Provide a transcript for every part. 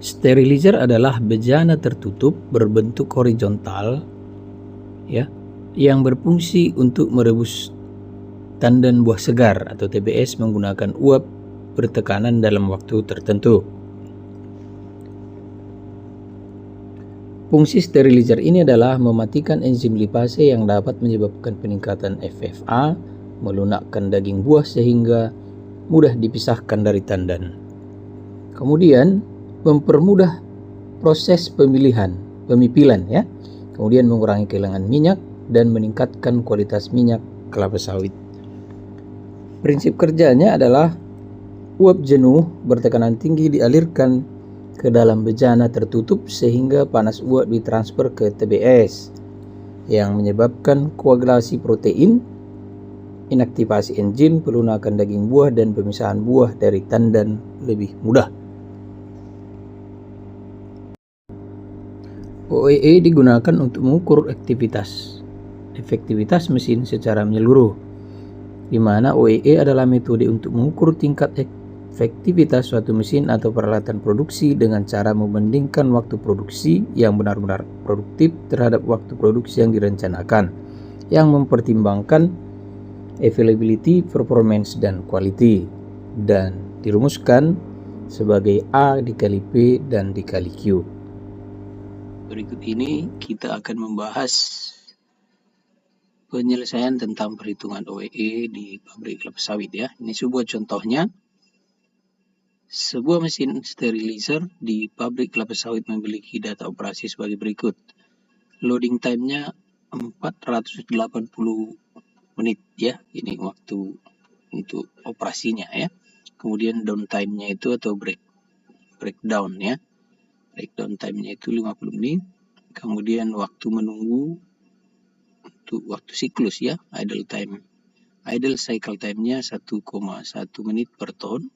Sterilizer adalah bejana tertutup berbentuk horizontal ya, yang berfungsi untuk merebus tandan buah segar atau TBS menggunakan uap bertekanan dalam waktu tertentu. Fungsi sterilizer ini adalah mematikan enzim lipase yang dapat menyebabkan peningkatan FFA, melunakkan daging buah sehingga mudah dipisahkan dari tandan. Kemudian mempermudah proses pemipilan ya. Kemudian mengurangi kehilangan minyak dan meningkatkan kualitas minyak kelapa sawit. Prinsip kerjanya adalah uap jenuh bertekanan tinggi dialirkan ke dalam bejana tertutup sehingga panas uap ditransfer ke TBS yang menyebabkan koagulasi protein, inaktivasi enzim, pelunakan daging buah dan pemisahan buah dari tandan lebih mudah. OEE digunakan untuk mengukur efektivitas mesin secara menyeluruh, di mana OEE adalah metode untuk mengukur tingkat efektivitas suatu mesin atau peralatan produksi dengan cara membandingkan waktu produksi yang benar-benar produktif terhadap waktu produksi yang direncanakan, yang mempertimbangkan availability, performance, dan quality, dan dirumuskan sebagai A dikali P dan dikali Q. Berikut ini kita akan membahas penyelesaian tentang perhitungan OEE di pabrik kelapa sawit ya. Ini sebuah contohnya. Sebuah mesin sterilizer di pabrik kelapa sawit memiliki data operasi sebagai berikut. Loading time-nya 480 menit ya. Ini waktu untuk operasinya ya. Kemudian downtime-nya itu atau breakdown ya. Breakdown time-nya itu 50 menit. Kemudian waktu menunggu untuk waktu siklus ya, idle time. Idle cycle time-nya 1,1 menit per ton.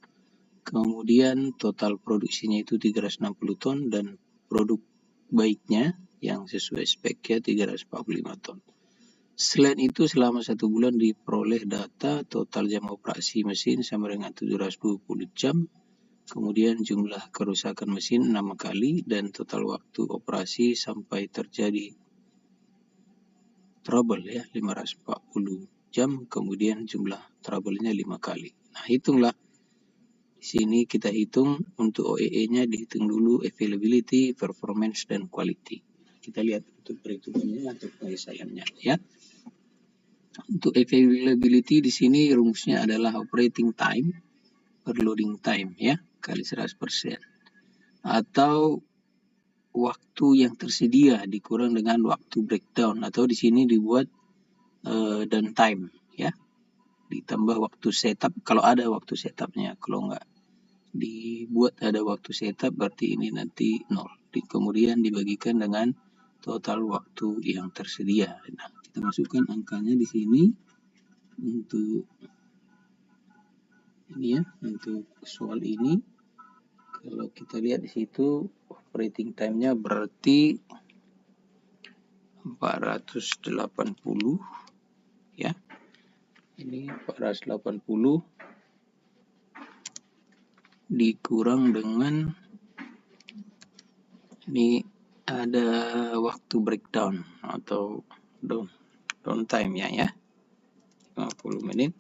Kemudian total produksinya itu 360 ton dan produk baiknya yang sesuai speknya 345 ton. Selain itu selama 1 bulan diperoleh data total jam operasi mesin sama dengan 720 jam. Kemudian jumlah kerusakan mesin 6 kali dan total waktu operasi sampai terjadi trouble ya 540 jam. Kemudian jumlah trouble-nya 5 kali. Nah, hitunglah. Di sini kita hitung untuk OEE-nya, dihitung dulu availability, performance, dan quality. Kita lihat untuk perhitungannya atau penyelesaiannya ya. Untuk availability di sini rumusnya adalah operating time per loading time ya kali 100%, atau waktu yang tersedia dikurang dengan waktu breakdown, atau di sini dibuat downtime ya, ditambah waktu setup kalau ada waktu setupnya. Kalau nggak dibuat ada waktu setup berarti ini nanti 0. Kemudian dibagikan dengan total waktu yang tersedia. Nah, kita masukkan angkanya di sini untuk ini ya, untuk soal ini. Kalau kita lihat di situ operating time-nya berarti 480 ya. Ini 480 dikurang dengan ini ada waktu breakdown atau downtime ya 50 menit.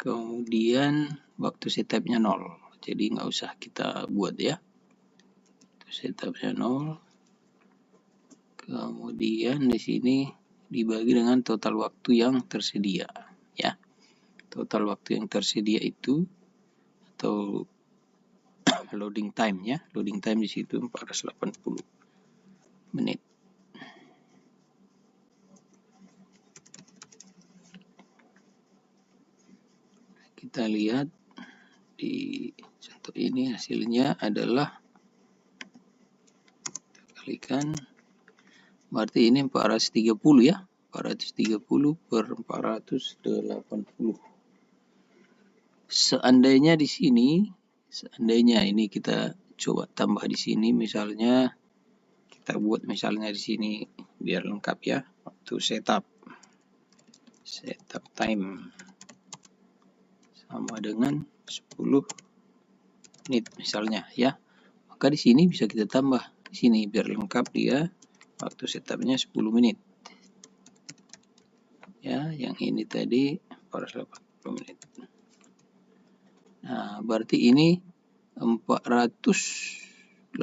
Kemudian waktu setupnya 0, jadi nggak usah kita buat ya, setupnya 0. Kemudian di sini dibagi dengan total waktu yang tersedia ya. Total waktu yang tersedia itu atau loading time ya, loading time di situ 480 menit. Kita lihat di contoh ini hasilnya adalah kita kalikan, berarti ini 430 ya, 430 per 480. Seandainya di sini, seandainya ini kita coba tambah di sini, misalnya kita buat misalnya di sini biar lengkap ya, waktu setup time sama dengan 10 menit misalnya ya. Maka di sini bisa kita tambah di sini biar lengkap dia waktu setupnya 10 menit. Ya, yang ini tadi 480 menit. Nah, berarti ini 480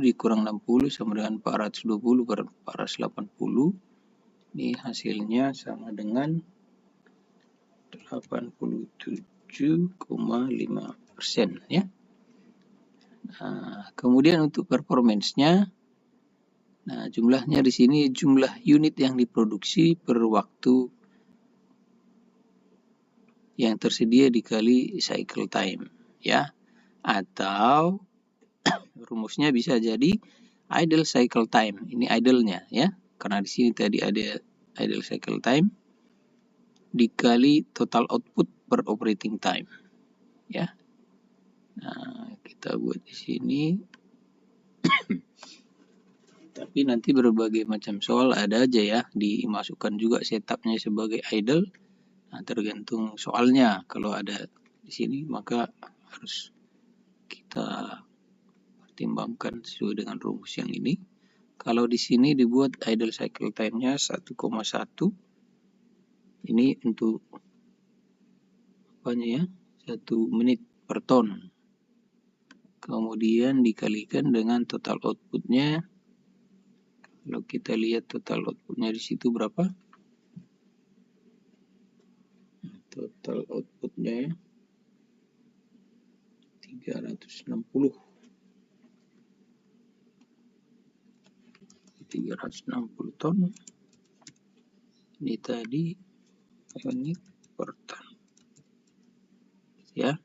dikurang 60 sama dengan 420 per 480. Ini hasilnya sama dengan 87,5% ya. Nah, kemudian untuk performance-nya, nah jumlahnya di sini jumlah unit yang diproduksi per waktu yang tersedia dikali cycle time ya, atau rumusnya bisa jadi idle cycle time. Ini idle-nya ya, karena di sini tadi ada idle cycle time dikali total output per operating time ya. Nah, kita buat di sini. Tapi nanti berbagai macam soal ada aja ya, dimasukkan juga setupnya sebagai idle. Nah, tergantung soalnya. Kalau ada di sini maka harus kita pertimbangkan sesuai dengan rumus yang ini. Kalau di sini dibuat idle cycle time-nya 1,1. Ini untuk apanya ya? 1 menit per ton. Kemudian dikalikan dengan total output-nya. Kalau kita lihat total output-nya di situ berapa? Total output-nya 360 ton. Ini tadi unit per ton ya.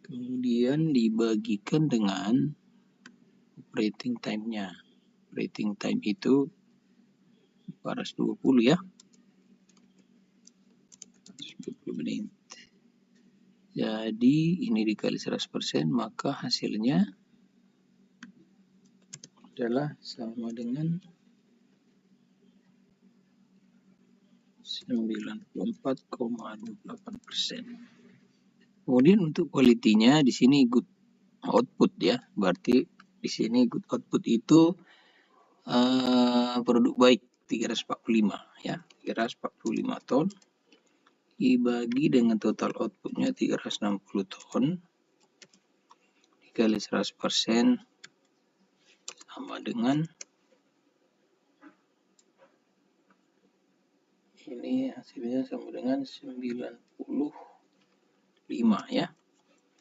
Kemudian dibagikan dengan operating time-nya. Operating time itu 420 ya. 420 menit. Jadi ini dikali 100%, maka hasilnya adalah sama dengan 94,28%. Kemudian untuk quality-nya di sini good output ya. Berarti di sini good output itu produk baik 345 ya. 345 ton dibagi dengan total outputnya 360 ton dikali 100% sama dengan ini hasilnya sama dengan 95 ya,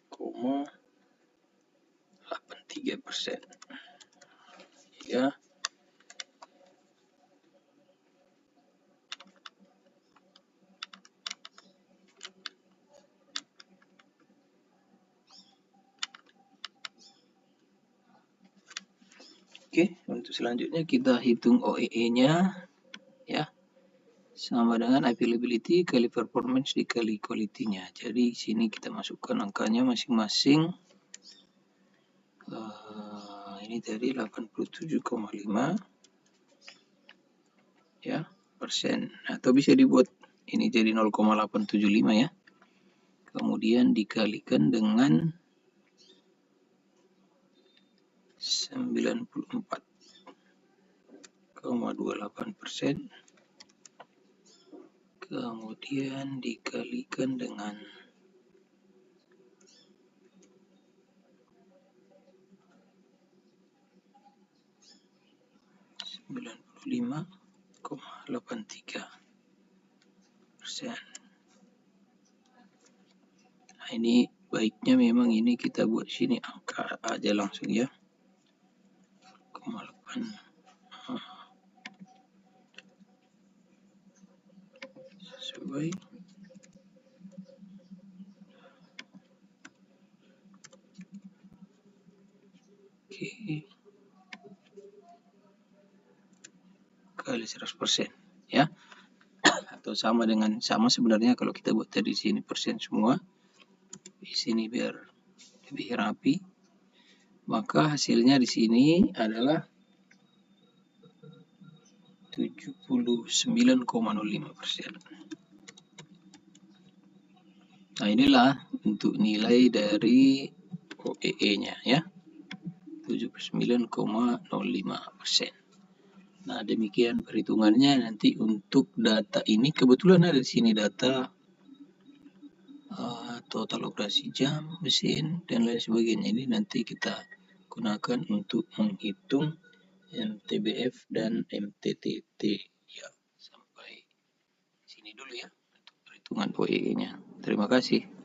0,83% ya. Oke, untuk selanjutnya kita hitung OEE-nya ya. Sama dengan availability kali performance dikali quality-nya. Jadi sini kita masukkan angkanya masing-masing. Ini tadi 87,5 ya persen. Atau bisa dibuat ini jadi 0,875 ya. Kemudian dikalikan dengan 94,28%. Kemudian dikalikan dengan 95,83%. Nah, ini baiknya memang ini kita buat sini angka aja langsung ya. 0,8 sesuai. Oke. Kali 100% ya. Atau sama sebenarnya kalau kita buat dari sini persen semua. Di sini biar lebih rapi. Maka hasilnya di sini adalah 79,05%. Nah, inilah untuk nilai dari OEE-nya ya, 79,05%. Nah, demikian perhitungannya. Nanti untuk data ini kebetulan ada di sini data total operasi jam mesin dan lain sebagainya. Ini nanti kita gunakan untuk menghitung MTBF dan MTTT. Ya, sampai sini dulu ya untuk perhitungan OEE-nya. Terima kasih.